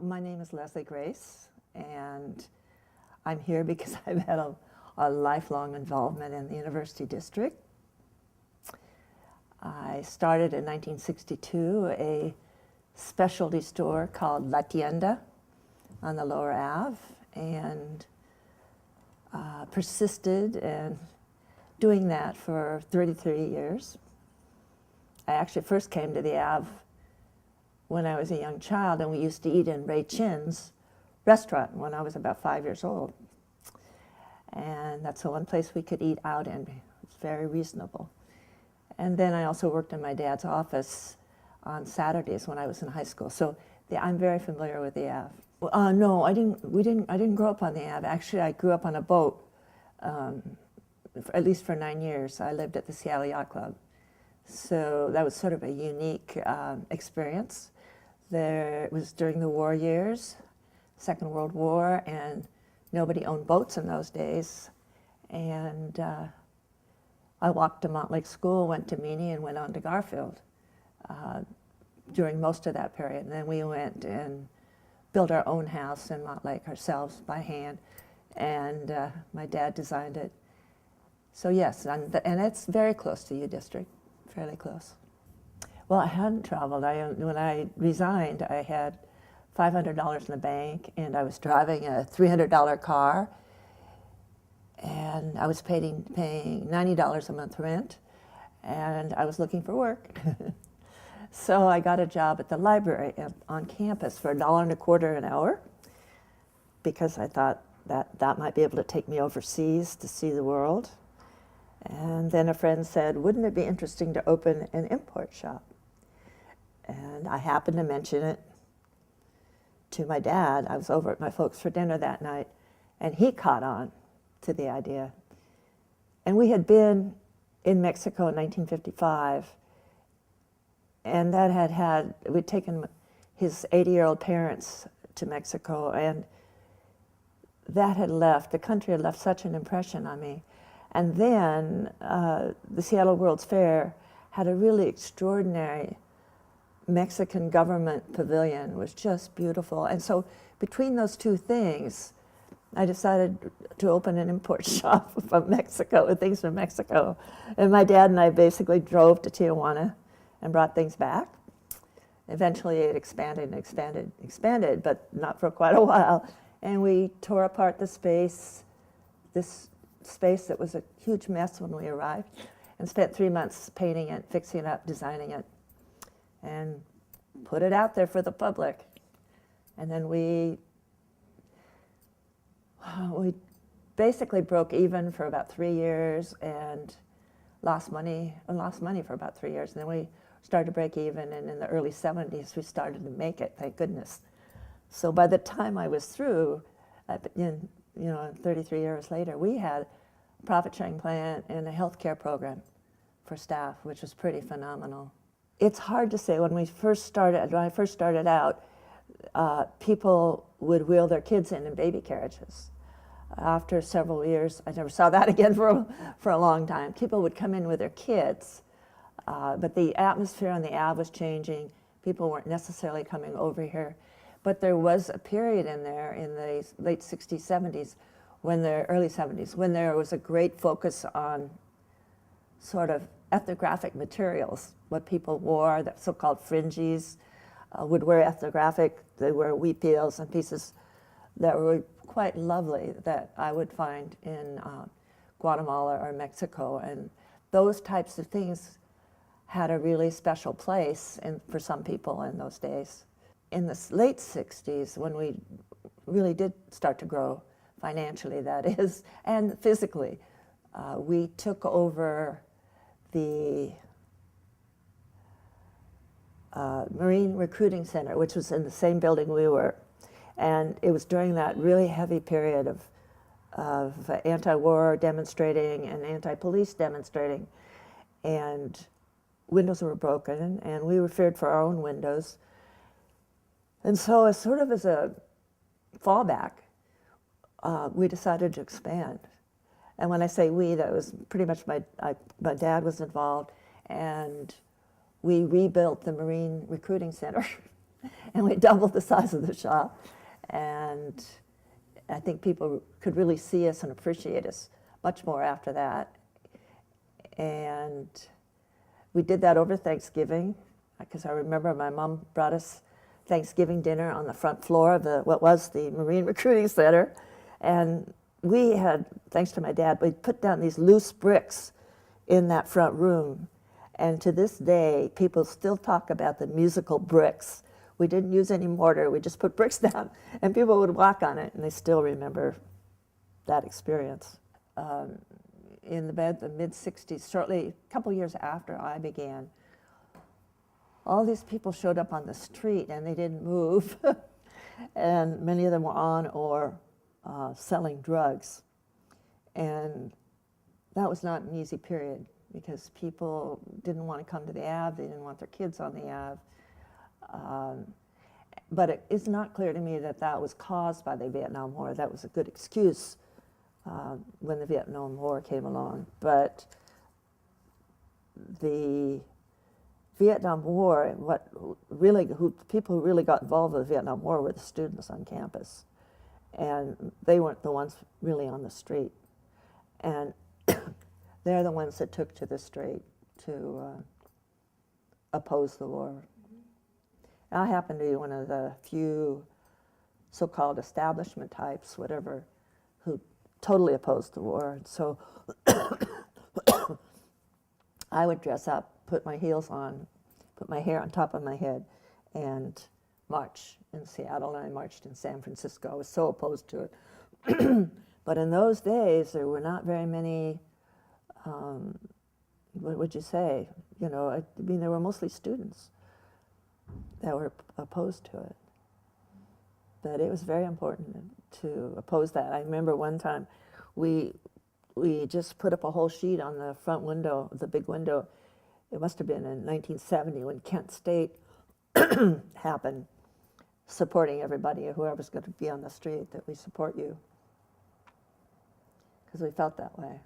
My name is Leslie Grace, and I'm here because I've had a lifelong involvement in the University District. I started in 1962 a specialty store called La Tienda on the Lower Ave, and persisted in doing that for 33 years. I actually first came to the Ave when I was a young child, and we used to eat in Ray Chin's restaurant when I was about 5 years old. And that's the one place we could eat out in. It's very reasonable. And then I also worked in my dad's office on Saturdays when I was in high school. So I'm very familiar with the Ave. No, I didn't grow up on the Ave. Actually, I grew up on a boat, at least for 9 years. I lived at the Seattle Yacht Club. So that was sort of a unique experience. It was during the war years, Second World War, and nobody owned boats in those days. And I walked to Montlake School, went to Meany, and went on to Garfield during most of that period. And then we went and built our own house in Montlake ourselves by hand, and my dad designed it. So yes, and it's very close to U District, fairly close. Well, I hadn't traveled. When I resigned, I had $500 in the bank, and I was driving a $300 car, and I was paying $90 a month rent, and I was looking for work. So I got a job at the library on campus for $1.25 an hour, because I thought that might be able to take me overseas to see the world. And then a friend said, wouldn't it be interesting to open an import shop? And I happened to mention it to my dad. I was over at my folks for dinner that night, and he caught on to the idea. And we had been in Mexico in 1955, and we'd taken his 80-year-old parents to Mexico, and the country had left such an impression on me. And then the Seattle World's Fair had a really extraordinary Mexican government pavilion. It was just beautiful. And so between those two things, I decided to open an import shop from Mexico, with things from Mexico. And my dad and I basically drove to Tijuana and brought things back. Eventually it expanded and expanded, expanded, but not for quite a while. And we tore apart this space that was a huge mess when we arrived, and spent 3 months painting it, fixing it up, designing it, and put it out there for the public. And then we basically broke even for about 3 years and lost money for about 3 years. And then we started to break even, and in the early 70s we started to make it, thank goodness. So by the time I was through, 33 years later, we had a profit-sharing plan and a healthcare program for staff, which was pretty phenomenal. It's hard to say. When I first started out, people would wheel their kids in baby carriages. After several years, I never saw that again for a long time. People would come in with their kids, but the atmosphere on the Ave was changing. People weren't necessarily coming over here. But there was a period in there in the late 60s, 70s, early 70s, when there was a great focus on sort of ethnographic materials, what people wore, the so-called fringies, would wear ethnographic. They wear huipiles and pieces that were quite lovely that I would find in Guatemala or Mexico. And those types of things had a really special place for some people in those days. In the late 60s, when we really did start to grow financially, that is, and physically, we took over the Marine Recruiting Center, which was in the same building we were. And it was during that really heavy period of anti-war demonstrating and anti-police demonstrating. And windows were broken, and we were feared for our own windows. And so as a fallback, we decided to expand. And when I say we, that was pretty much my dad was involved, and we rebuilt the Marine Recruiting Center And we doubled the size of the shop. And I think people could really see us and appreciate us much more after that. And we did that over Thanksgiving, because I remember my mom brought us Thanksgiving dinner on the front floor of what was the Marine Recruiting Center. And we had, thanks to my dad, we put down these loose bricks in that front room. And to this day, people still talk about the musical bricks. We didn't use any mortar, we just put bricks down, and people would walk on it, and they still remember that experience. In the mid-60s, shortly, a couple years after I began, all these people showed up on the street, and they didn't move. And many of them were on or selling drugs. And that was not an easy period, because people didn't want to come to the Ave, they didn't want their kids on the Ave. But it is not clear to me that that was caused by the Vietnam War. That was a good excuse when the Vietnam War came along. But the Vietnam War, people who really got involved with the Vietnam War were the students on campus. And they weren't the ones really on the street. And they're the ones that took to the street to oppose the war. I happen to be one of the few so-called establishment types, whatever, who totally opposed the war. And so I would dress up, put my heels on, put my hair on top of my head, and march in Seattle, and I marched in San Francisco. I was so opposed to it. But in those days, there were not very many, what would you say? You know, I mean, there were mostly students that were opposed to it. But it was very important to oppose that. I remember one time we just put up a whole sheet on the front window, the big window. It must have been in 1970 when Kent State happened, supporting everybody, whoever's going to be on the street, that we support you. Because we felt that way.